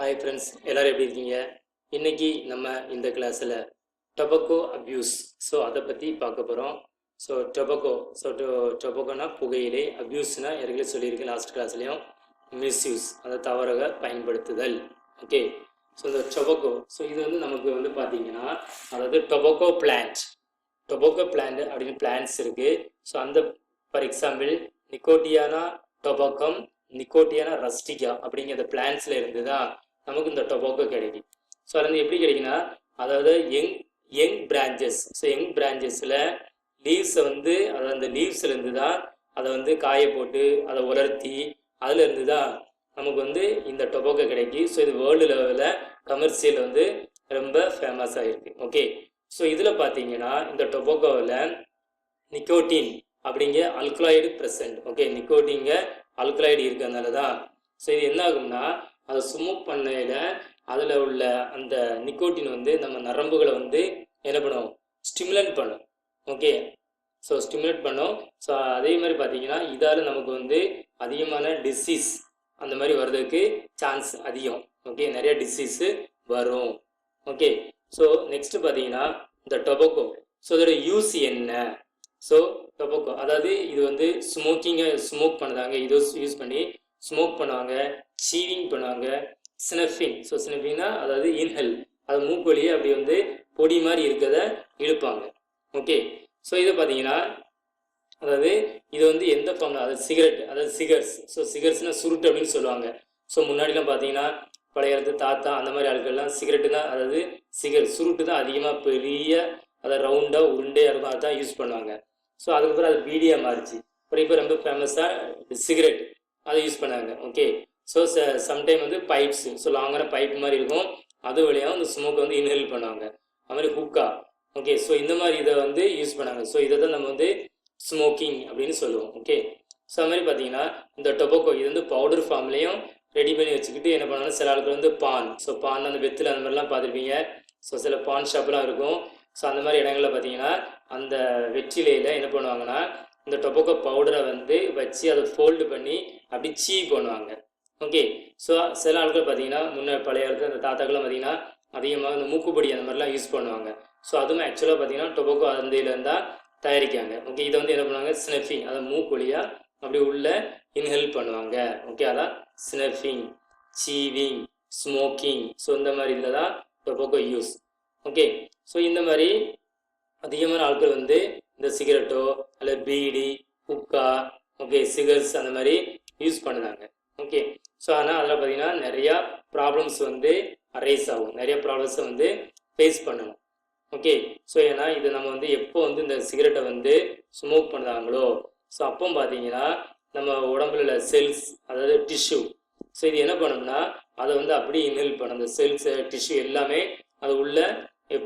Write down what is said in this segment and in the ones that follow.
Hi friends, எல்லோரும் எப்படி இருக்கீங்க? இன்றைக்கி நம்ம இந்த கிளாஸில் டொபக்கோ அப்யூஸ் அதை பற்றி பார்க்க போகிறோம். டொபக்கோ டொபக்கோனா புகையிலை, அப்யூஸ்னால் ஏற்கனவே சொல்லியிருக்கேன் லாஸ்ட் கிளாஸ்லேயும், மிஸ்யூஸ் அதை தவறாக பயன்படுத்துதல். ஓகே, இந்த டொபக்கோ இது வந்து நமக்கு பார்த்திங்கன்னா, அதாவது டொபக்கோ பிளான்ட் அப்படின்னு பிளான்ட்ஸ் இருக்குது. அந்த ஃபார் எக்ஸாம்பிள் நிக்கோட்டியானா டொபக்கம், நிக்கோட்டியானா ரஸ்டிகா அப்படிங்கிற பிளான்ட்ஸில் இருந்து தான் நமக்கு இந்த டொபாக்கோ கிடைக்கும். அது வந்து எப்படி கிடைக்குன்னா, அதாவது யங் பிரான்ச்சஸ். யங் பிரான்ச்சஸில் லீவ்ஸை வந்து அதாவது அந்த லீவ்ஸ்லேருந்து தான் அதை வந்து காய போட்டு அதை உலர்த்தி அதுலேருந்து தான் நமக்கு வந்து இந்த டொபாக்கோ கிடைக்கும். இது வேர்ல்டு லெவலில் கமர்ஷியல் வந்து ரொம்ப ஃபேமஸாக இருக்குது. ஓகே, இதில் பார்த்தீங்கன்னா இந்த டொபாக்கோவில் நிக்கோட்டின் அப்படிங்கிற அல்கலாய்டு ப்ரெசன்ட். ஓகே, நிக்கோட்டிங்க அல்கலாய்டு இருக்கிறதுனால தான் இது என்ன ஆகும்னா, அதை ஸ்மோக் பண்ணையில் அதில் உள்ள அந்த நிக்கோட்டின் வந்து நம்ம நரம்புகளை வந்து என்ன பண்ணும், ஸ்டிமுலேட் பண்ணும். ஓகே, ஸ்டிமுலேட் பண்ணும். அதே மாதிரி பார்த்தீங்கன்னா இதால் நமக்கு வந்து அதிகமான டிசீஸ் அந்த மாதிரி வர்றதுக்கு சான்ஸ் அதிகம். ஓகே, நிறைய டிசீஸு வரும். ஓகே, நெக்ஸ்ட்டு பார்த்தீங்கன்னா இந்த டொபாக்கோ இதோட யூஸ் என்ன? டொபாக்கோ அதாவது இது வந்து ஸ்மோக் பண்ணுறாங்க, இது யூஸ் பண்ணி ஸ்மோக் பண்ணுவாங்க, சீவிங் பண்ணுவாங்க, ஸ்னஃபிங். ஸ்னஃபிங்னா அதாவது இன்ஹெல், அது மூக்கு வழியே அப்படி வந்து பொடி மாதிரி இருக்கிறத இழுப்பாங்க. ஓகே, இதை பார்த்தீங்கன்னா அதாவது இது வந்து எந்த ஃபார்மில், அதாவது சிகரெட், அதாவது சிகர்ஸ். சிகர்ஸ்னால் சுருட்டு அப்படின்னு சொல்லுவாங்க. முன்னாடிலாம் பார்த்தீங்கன்னா பழைய காலத்து தாத்தா அந்த மாதிரி ஆட்கள்லாம் சிகரெட்டு தான், அதாவது சுருட்டு தான் அதிகமாக பெரிய அதை ரவுண்டாக உருண்டையாக இருக்கும், அதுதான் யூஸ் பண்ணுவாங்க. அதுக்கப்புறம் அது பீடியாக மாறிச்சு. இப்போ ரொம்ப ஃபேமஸாக சிகரெட் அதை யூஸ் பண்ணாங்க. ஓகே, சம்டைம் வந்து பைப்ஸ், லாங்கான பைப் மாதிரி இருக்கும், அது வழியாக அந்த ஸ்மோக்கை வந்து இன்ஹேல் பண்ணுவாங்க. அது மாதிரி ஹுக்கா. ஓகே, இந்த மாதிரி இதை வந்து யூஸ் பண்ணாங்க. இதை தான் நம்ம வந்து ஸ்மோக்கிங் அப்படின்னு சொல்லுவோம். ஓகே, அது மாதிரி பார்த்தீங்கன்னா இந்த டொபாக்கோ இது வந்து பவுடர் ஃபார்ம்லேயும் ரெடி பண்ணி வச்சுக்கிட்டு என்ன பண்ணுவாங்கன்னா, சில ஆட்கள் வந்து பான் அந்த வெத்தில் அந்த மாதிரிலாம் பார்த்துருப்பீங்க. சில பான் ஷாப்லாம் இருக்கும். அந்த மாதிரி இடங்களில் பார்த்தீங்கன்னா அந்த வெற்றிலையில் என்ன பண்ணுவாங்கன்னா, இந்த டொபாக்கோ பவுடரை வந்து வச்சு அதை ஃபோல்டு பண்ணி அப்படி சீவ் பண்ணுவாங்க. ஓகே, சில ஆட்கள் பார்த்தீங்கன்னா முன்னே பழைய இடத்துல அந்த தாத்தாக்கெல்லாம் பார்த்தீங்கன்னா அதிகமாக இந்த மூக்குப்பொடி அந்த மாதிரிலாம் யூஸ் பண்ணுவாங்க. அதுவும் ஆக்சுவலாக பார்த்தீங்கன்னா டொபாக்கோ அந்த இதுலேருந்து தான் தயாரிக்காங்க. ஓகே, இதை வந்து என்ன பண்ணுவாங்க, ஸ்னஃபிங், அதை மூக்கு வழியாக அப்படி உள்ள இன்ஹெல் பண்ணுவாங்க. ஓகே, அதான் ஸ்னஃபிங், சீவிங், ஸ்மோக்கிங். இந்த மாதிரி இதில் தான் டொபாக்கோ யூஸ். ஓகே, இந்த மாதிரி அதிகமான ஆட்கள் வந்து இந்த சிகரெட்டோ அல்லது பீடி, ஹுக்கா, ஓகே, சிகர்ஸ் அந்த மாதிரி யூஸ் பண்ணுறாங்க. ஓகே, ஆனால் அதில் பார்த்தீங்கன்னா நிறையா ப்ராப்ளம்ஸ் வந்து அரைஸ் ஆகும், நிறைய ப்ராப்ளம்ஸை வந்து ஃபேஸ் பண்ணணும். ஓகே, ஏன்னா இது நம்ம வந்து எப்போ வந்து இந்த சிகரெட்டை வந்து ஸ்மோக் பண்ணுறாங்களோ அப்போ பார்த்தீங்கன்னா நம்ம உடம்புல உள்ள செல்ஸ், அதாவது டிஷ்யூ, இது என்ன பண்ணணும்னா அதை வந்து அப்படியே இன்ஹேல் பண்ணும். அந்த செல்ஸ், டிஷ்யூ எல்லாமே அது உள்ள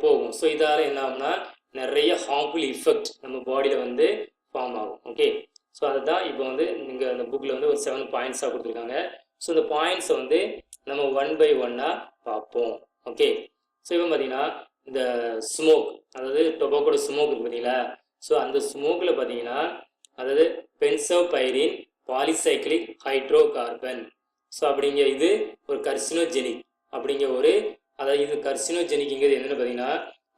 போகும். இதால் என்ன ஆகும்னா நிறைய ஹார்ம்ஃபுல் எஃபெக்ட் நம்ம பாடியில் வந்து ஃபார்ம் ஆகும். ஓகே, அதை தான் இப்போ வந்து நீங்கள் அந்த புக்கில் வந்து ஒரு 7 பாயிண்ட்ஸாக கொடுத்துருக்காங்க. இந்த பாயிண்ட்ஸை வந்து நம்ம 1 by 1 பார்ப்போம். ஓகே, இப்போ பார்த்தீங்கன்னா இந்த ஸ்மோக், அதாவது டொபாக்கோட ஸ்மோக் இருக்குது பார்த்தீங்களா. அந்த ஸ்மோக்கில் பார்த்தீங்கன்னா அதாவது பென்சோபைரின் பாலிசைக்ளிக் ஹைட்ரோ கார்பன் அப்படிங்கிற இது ஒரு கர்சினோஜெனிக் அப்படிங்கிற ஒரு, அதாவது இது கர்சினோஜெனிக்ங்கிறது என்னென்னு பார்த்தீங்கன்னா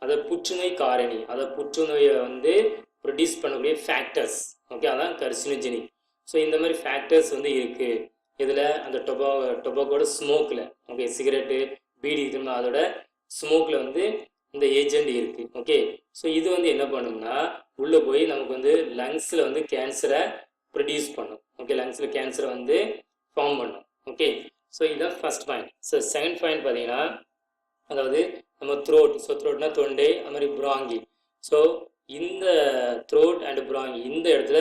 அதை புற்றுநோய் காரணி, அதை புற்றுநோயை வந்து ப்ரொடியூஸ் பண்ணக்கூடிய ஃபேக்டர்ஸ். ஓகே, அதான் கர்சினோஜெனிக். இந்த மாதிரி ஃபேக்டர்ஸ் வந்து இருக்குது இதில் அந்த டொபாக்கோட ஸ்மோக்கில். ஓகே, சிகரெட்டு, பீடி இருக்குன்னா அதோட ஸ்மோக்கில் வந்து இந்த ஏஜெண்ட் இருக்குது. ஓகே, இது வந்து என்ன பண்ணும்னா உள்ளே போய் நமக்கு வந்து லங்ஸில் வந்து கேன்சரை ப்ரொடியூஸ் பண்ணும். ஓகே, லங்ஸில் கேன்சரை வந்து ஃபார்ம் பண்ணும். ஓகே, இதுதான் ஃபர்ஸ்ட் பாயிண்ட். செகண்ட் பாயிண்ட் பார்த்தீங்கன்னா அதாவது நம்ம த்ரோட். த்ரோட்னா தொண்டை, அது மாதிரி பிராங்கி. இந்த த்ரோட் அண்ட் பிராங்கி இந்த இடத்துல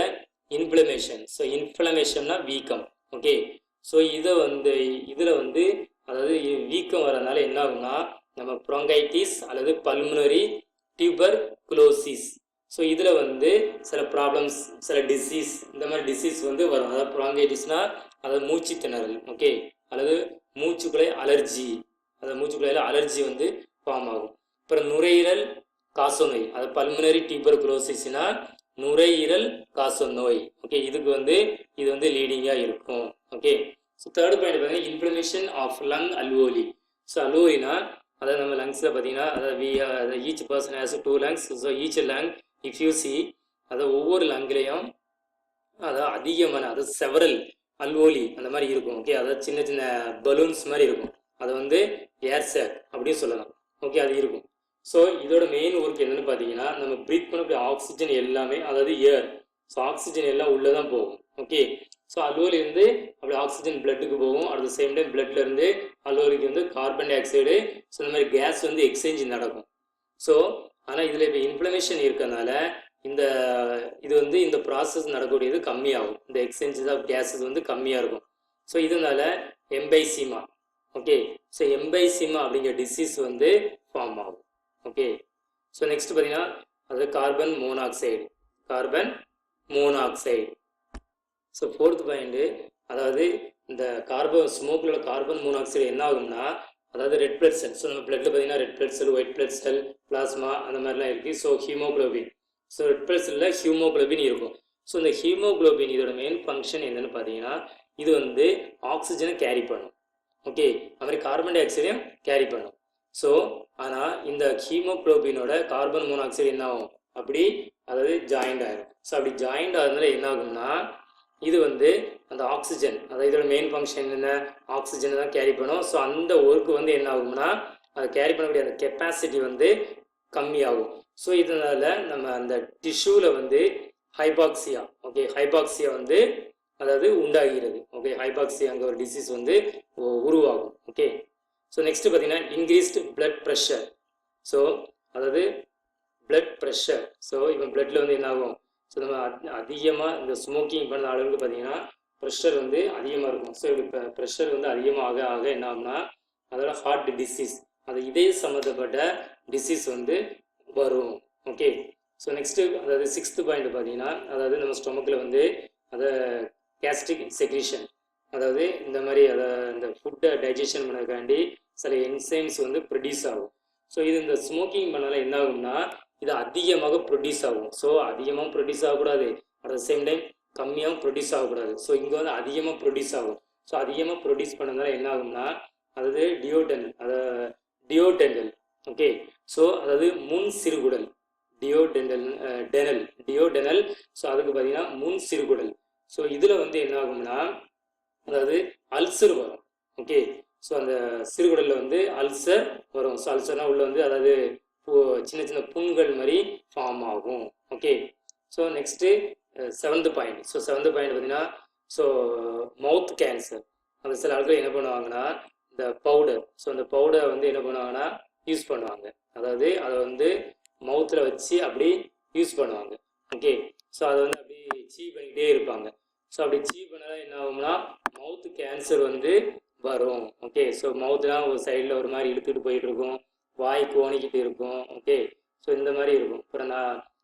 இன்ஃப்ளமேஷன். இன்ஃப்ளமேஷன்னா வீக்கம். ஓகே, இதை வந்து இதில் வந்து அதாவது வீக்கம் வரதுனால என்ன ஆகும்னா நம்ம ப்ரோங்கைட்டிஸ் அல்லது பல்முனரி டியூபர்குலோசிஸ். இதில் வந்து சில ப்ராப்ளம்ஸ், சில டிசீஸ், இந்த மாதிரி டிசீஸ் வந்து வரும். அதாவது ப்ரோங்கைட்டிஸ்னால் அதாவது மூச்சு திணறல். ஓகே, அல்லது மூச்சுக்குழாய் அலர்ஜி, அந்த மூச்சுக்குழாயில் அலர்ஜி வந்து ஃபார்ம் ஆகும். அப்புறம் நுரையீரல் காசநோய், அது பல்முனரி டியூபர்குலோசிஸ்னா நுரையீரல் காசநோய். ஓகே, இதுக்கு வந்து இது வந்து லீடிங்காக இருக்கும். ஓகே, ஸோ தேர்ட் பாயிண்ட் பார்த்தீங்கன்னா inflammation of lung alveoli. So அல்வோலினா அதாவது நம்ம லங்ஸில் பார்த்தீங்கன்னா அதாவது each person has 2 lungs. So each lung if you see அதாவது ஒவ்வொரு லங்லேயும் அதாவது அதிகமான அதாவது செவரல் அல்வோலி அந்த மாதிரி இருக்கும். ஓகே, அதாவது சின்ன சின்ன பலூன்ஸ் மாதிரி இருக்கும். அதை வந்து ஏர் சேக் அப்படின்னு சொல்லலாம். ஓகே, அது இருக்கும். ஸோ இதோட மெயின் ஒர்க் என்னன்னு பார்த்தீங்கன்னா நம்ம ப்ரீத் பண்ணக்கூடிய ஆக்சிஜன் எல்லாமே அதாவது ஏர், ஸோ ஆக்சிஜன் எல்லாம் உள்ளே தான் போகும். ஓகே, ஸோ அல்வோலிருந்து அப்படி ஆக்சிஜன் பிளட்டுக்கு போகும். அட் த சேம் டைம் பிளட்லேருந்து அல்வோலிக்கு வந்து கார்பன் டை ஆக்சைடு, ஸோ இந்த மாதிரி கேஸ் வந்து எக்ஸ்சேஞ்ச் நடக்கும். ஸோ ஆனால் இதில் இப்போ இன்ஃப்ளமேஷன் இருக்கனால இது வந்து இந்த ப்ராசஸ் நடக்கக்கூடியது கம்மியாகும். இந்த எக்ஸ்சேஞ்சஸ் ஆஃப் கேஸஸ் வந்து கம்மியாக இருக்கும். ஸோ இதனால எம்பைசீமா, ஓகே, ஸோ எம்பைசீமா அப்படிங்கிற டிசீஸ் வந்து ஃபார்ம் ஆகும். ஓகே, ஸோ நெக்ஸ்ட் பார்த்தீங்கன்னா அது carbon monoxide. So fourth point அதாவது இந்த ஸ்மோக்கில் கார்பன் மோனாக்சைடு என்ன ஆகும்னா அதாவது ரெட் பிளட் செல். ஸோ நம்ம பிளட்ல பார்த்தீங்கன்னா red blood cell, white blood cell, plasma அந்த மாதிரிலாம் இருக்குது. So haemoglobin, so red blood செல்லில் ஹீமோக்ளோபின் இருக்கும். ஸோ இந்த ஹீமோக்ளோபின் இதோட மெயின் ஃபங்க்ஷன் என்னன்னு பார்த்தீங்கன்னா இது வந்து ஆக்சிஜனை கேரி பண்ணும். ஓகே, அது மாதிரி கார்பன் டை ஆக்சைடையும் கேரி பண்ணும். ஸோ ஆனால் இந்த ஹீமோக்ளோபினோட கார்பன் மோனாக்சைடு என்ன ஆகும் அப்படி அதாவது ஜாயிண்ட் ஆகும். ஸோ அப்படி ஜாயிண்ட் ஆகுதுனால என்ன ஆகும்னா இது வந்து அந்த ஆக்சிஜன் அதாவது இதோட மெயின் ஃபங்க்ஷன் என்ன ஆக்சிஜனை தான் கேரி பண்ணும். ஸோ அந்த ஒர்க்கு வந்து என்ன ஆகும்னா அதை கேரி பண்ணக்கூடிய அந்த கெப்பாசிட்டி வந்து கம்மியாகும். ஸோ இதனால நம்ம அந்த டிஷ்யூவில் வந்து ஹைபாக்சியா, ஓகே, ஹைபாக்சியா வந்து அதாவது உண்டாகிறது. ஓகே, ஹைபாக்சியாங்கிற ஒரு டிசீஸ் வந்து உருவாகும். ஓகே, ஸோ நெக்ஸ்ட் பார்த்தீங்கன்னா இன்க்ரீஸ்டு பிளட் ப்ரெஷர். ஸோ அதாவது பிளட் ப்ரெஷர், ஸோ இப்போ பிளட்டில் வந்து என்ன ஆகும், ஸோ நம்ம அதிகமாக இந்த ஸ்மோக்கிங் பண்ண அளவுக்கு பார்த்தீங்கன்னா ப்ரெஷர் வந்து அதிகமாக இருக்கும். ஸோ இப்போ ப்ரெஷர் வந்து அதிகமாக ஆக என்ன ஆகும்னா அதோட ஹார்ட் டிசீஸ், அது இதய சம்மந்தப்பட்ட டிசீஸ் வந்து வரும். ஓகே, ஸோ நெக்ஸ்ட்டு அதாவது சிக்ஸ்த் பாயிண்ட் பார்த்தீங்கன்னா அதாவது நம்ம ஸ்டொமக்கில் வந்து அதை கேஸ்ட்ரிக் செக்ரீஷன், அதாவது இந்த மாதிரி இந்த ஃபுட்டை டைஜஷன் பண்ணதுக்காண்டி சில என்சைம்ஸ் வந்து ப்ரொடியூஸ் ஆகும். ஸோ இது இந்த ஸ்மோக்கிங் பண்ணால என்ன ஆகும்னா இது அதிகமாக ப்ரொடியூஸ் ஆகும். ஸோ அதிகமாக ப்ரொடியூஸ் ஆகக்கூடாது, அட் த சேம் டைம் கம்மியாகவும் ப்ரொடியூஸ் ஆகக்கூடாது. ஸோ இங்கே வந்து அதிகமாக ப்ரொடியூஸ் ஆகும். ஸோ அதிகமாக ப்ரொடியூஸ் பண்ணதுனால என்ன ஆகும்னா அதாவது டியோடெண்டல், ஓகே, ஸோ அதாவது முன் சிறுகுடல், டியோடெனல், ஸோ அதுக்கு பார்த்தீங்கன்னா முன் சிறுகுடல். ஸோ இதில் வந்து என்ன ஆகும்னா அதாவது அல்சர் வரும். ஓகே, ஸோ அந்த சிறுகுடலில் வந்து அல்சர் வரும். ஸோ அல்சர்னால் உள்ள வந்து அதாவது சின்ன சின்ன புண்கள் மாதிரி ஃபார்ம் ஆகும். Okay, so next seventh point. So seventh point பார்த்தீங்கன்னா ஸோ மவுத் கேன்சர். அந்த சில ஆட்கள் என்ன பண்ணுவாங்கன்னா இந்த பவுடர், ஸோ அந்த பவுடரை வந்து என்ன பண்ணுவாங்கன்னா யூஸ் பண்ணுவாங்க. அதாவது அதை வந்து மவுத்தில் வச்சு அப்படி யூஸ் பண்ணுவாங்க. ஓகே, ஸோ அதை வந்து அப்படி சீ பண்ணிக்கிட்டே இருப்பாங்க. ஸோ அப்படி சீ பண்ணால் என்ன ஆகும்னா மவுத் கேன்சர் வந்து வரும். ஓகே, ஸோ மவுத்லாம் ஒரு சைடில் ஒரு மாதிரி இழுத்துட்டு போயிட்டு இருக்கும், வாய் கோணிக்கிட்டு இருக்கும். ஓகே, ஸோ இந்த மாதிரி இருக்கும். அப்புறம்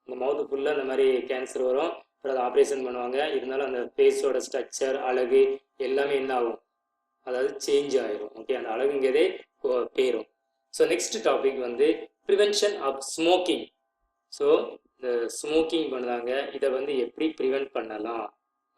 இந்த மவுத்து ஃபுல்லாக இந்த மாதிரி கேன்சர் வரும். அப்புறம் அதை ஆப்ரேஷன் பண்ணுவாங்க. இருந்தாலும் அந்த ஃபேஸோட ஸ்ட்ரக்சர் அழகு எல்லாமே என்ன ஆகும் அதாவது சேஞ்ச் ஆயிரும். ஓகே, அந்த அழகுங்கிறதே போயிடும். ஸோ நெக்ஸ்ட் டாபிக் வந்து ப்ரிவென்ஷன் ஆஃப் ஸ்மோக்கிங். ஸோ இந்த ஸ்மோக்கிங் பண்ணுறாங்க, இதை வந்து எப்படி ப்ரிவென்ட் பண்ணலாம்.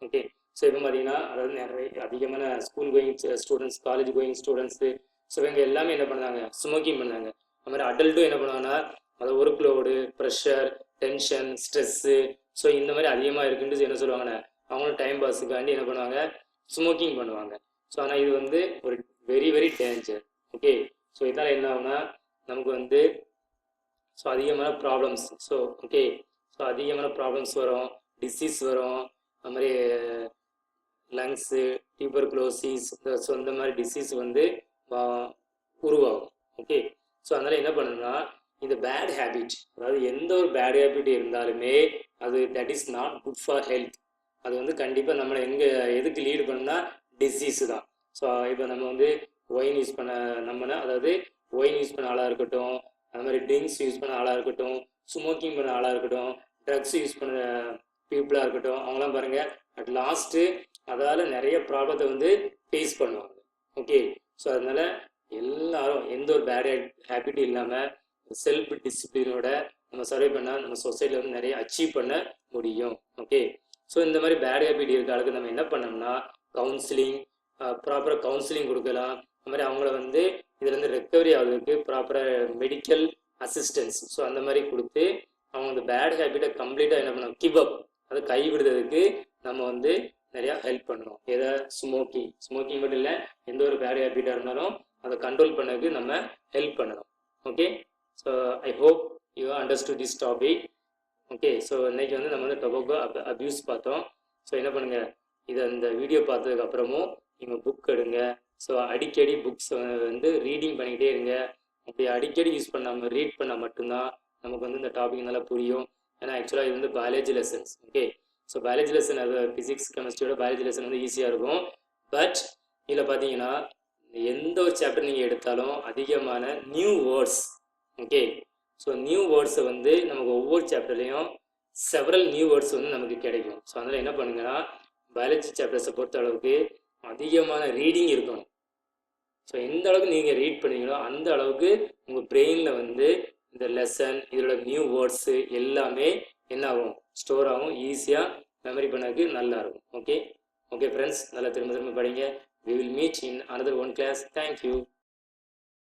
ஓகே, ஸோ இப்போ பார்த்தீங்கன்னா அதாவது நிறைய அதிகமான school going students, college going students, so இவங்க எல்லாமே என்ன பண்ணாங்க ஸ்மோக்கிங் பண்ணாங்க. அது மாதிரி அடல்ட்டும் என்ன பண்ணுவாங்கன்னா அதை work load, pressure, tension, stress, so இந்த மாதிரி அதிகமாக இருக்குன்ட்டு என்ன சொல்லுவாங்கன்னா அவங்களும் டைம் பாஸுக்காண்டி என்ன பண்ணுவாங்க ஸ்மோக்கிங் பண்ணுவாங்க. ஸோ ஆனால் இது வந்து ஒரு very very danger. Okay, so இதனால் என்ன ஆகுனா நமக்கு வந்து ஸோ அதிகமான ப்ராப்ளம்ஸ், ஸோ ஓகே, ஸோ அதிகமான ப்ராப்ளம்ஸ் வரும், டிசீஸ் வரும். அது மாதிரி லங்ஸு, டியூபர்குலோசிஸ், ஸோ இந்த மாதிரி டிசீஸ் வந்து உருவாகும். ஓகே, ஸோ அதனால் என்ன பண்ணணும்னா இந்த பேட் ஹேபிட், அதாவது எந்த ஒரு பேட் ஹேபிட் இருந்தாலுமே அது that is not good for health. அது வந்து கண்டிப்பாக நம்மளை எதுக்கு லீடு பண்ணணும்னா டிசீஸு தான். ஸோ இப்போ நம்ம வந்து ஒயின் யூஸ் பண்ண அதாவது ஒயின் யூஸ் பண்ண ஆளாக இருக்கட்டும், அது மாதிரி ட்ரிங்க்ஸ் யூஸ் பண்ண ஆளாக இருக்கட்டும், ஸ்மோக்கிங் பண்ண ஆளாக இருக்கட்டும், ட்ரக்ஸ் யூஸ் பண்ண பீப்புளாக இருக்கட்டும், அவங்களாம் பாருங்கள் அட் லாஸ்ட்டு அதால் நிறைய ப்ராப்ளத்தை வந்து ஃபேஸ் பண்ணுவாங்க. ஓகே, ஸோ அதனால் எல்லாரும் எந்த ஒரு பேட் ஹேபிட் இல்லாமல் செல்ஃப் டிசிப்ளினோட நம்ம சர்வை பண்ணால் நம்ம சொசைட்டியில் வந்து நிறைய அச்சீவ் பண்ண முடியும். ஓகே, ஸோ இந்த மாதிரி பேட் ஹேபிட் இருக்க ஆளுக்கு நம்ம என்ன பண்ணோம்னா கவுன்சிலிங், ப்ராப்பராக கவுன்சிலிங் கொடுக்கலாம். அது மாதிரி அவங்கள வந்து இதுலேருந்து ரெக்கவரி ஆகுறதுக்கு ப்ராப்பராக மெடிக்கல் அசிஸ்டன்ஸ் ஸோ அந்த மாதிரி கொடுத்து அவங்க அந்த பேட் ஹேபிட்டை கம்ப்ளீட்டாக என்ன பண்ணணும், கிவ் அப், அதை கைவிடுறதுக்கு நம்ம வந்து நிறையா ஹெல்ப் பண்ணணும். எதை, ஸ்மோக்கிங் மட்டும் இல்லை, எந்த ஒரு பேட் ஹேபிட்டாக இருந்தாலும் அதை கண்ட்ரோல் பண்ணதுக்கு நம்ம ஹெல்ப் பண்ணணும். Okay, so I hope you understood this topic. Okay, so இன்றைக்கி வந்து நம்ம வந்து டொபாக்கோ அப்யூஸ் பார்த்தோம். ஸோ என்ன பண்ணுங்கள், இதை இந்த வீடியோ பார்த்ததுக்கு அப்புறமும் நீங்கள் புக் எடுங்க. ஸோ அடிக்கடி புக்ஸ் வந்து ரீடிங் பண்ணிக்கிட்டே இருங்க. அப்படி அடிக்கடி யூஸ் பண்ணாமல் ரீட் பண்ணால் மட்டும்தான் நமக்கு வந்து இந்த டாபிக் நல்லா புரியும். ஏன்னா ஆக்சுவலாக இது வந்து biology lessons. Okay, so biology lesson, அது ஃபிசிக்ஸ் கெமிஸ்ட்ரியோட பயாலஜி லெசன் வந்து ஈஸியாக இருக்கும். பட் இதில் பார்த்தீங்கன்னா எந்த ஒரு சாப்டர் நீங்கள் எடுத்தாலும் அதிகமான new words. Okay, so new வேர்ட்ஸை வந்து நமக்கு ஒவ்வொரு சாப்டர்லேயும் செவரல் நியூ வேர்ட்ஸ் வந்து நமக்கு கிடைக்கும். ஸோ அதனால் என்ன பண்ணுங்கன்னா, பயாலஜி சாப்டர்ஸை பொறுத்த அளவுக்கு அதிகமான ரீடிங் இருக்கணும். ஸோ எந்த அளவுக்கு நீங்கள் ரீட் பண்ணீங்களோ அந்த அளவுக்கு உங்கள் பிரெயினில் வந்து இந்த லெசன், இதோட நியூ வேர்ட்ஸு எல்லாமே என்ன ஆகும், ஸ்டோர் ஆகும், ஈஸியாக மெமரி பண்ணதுக்கு நல்லா இருக்கும். ஓகே ஃப்ரெண்ட்ஸ், நல்லா திரும்ப படிங்க. We will meet in another one class. Thank you.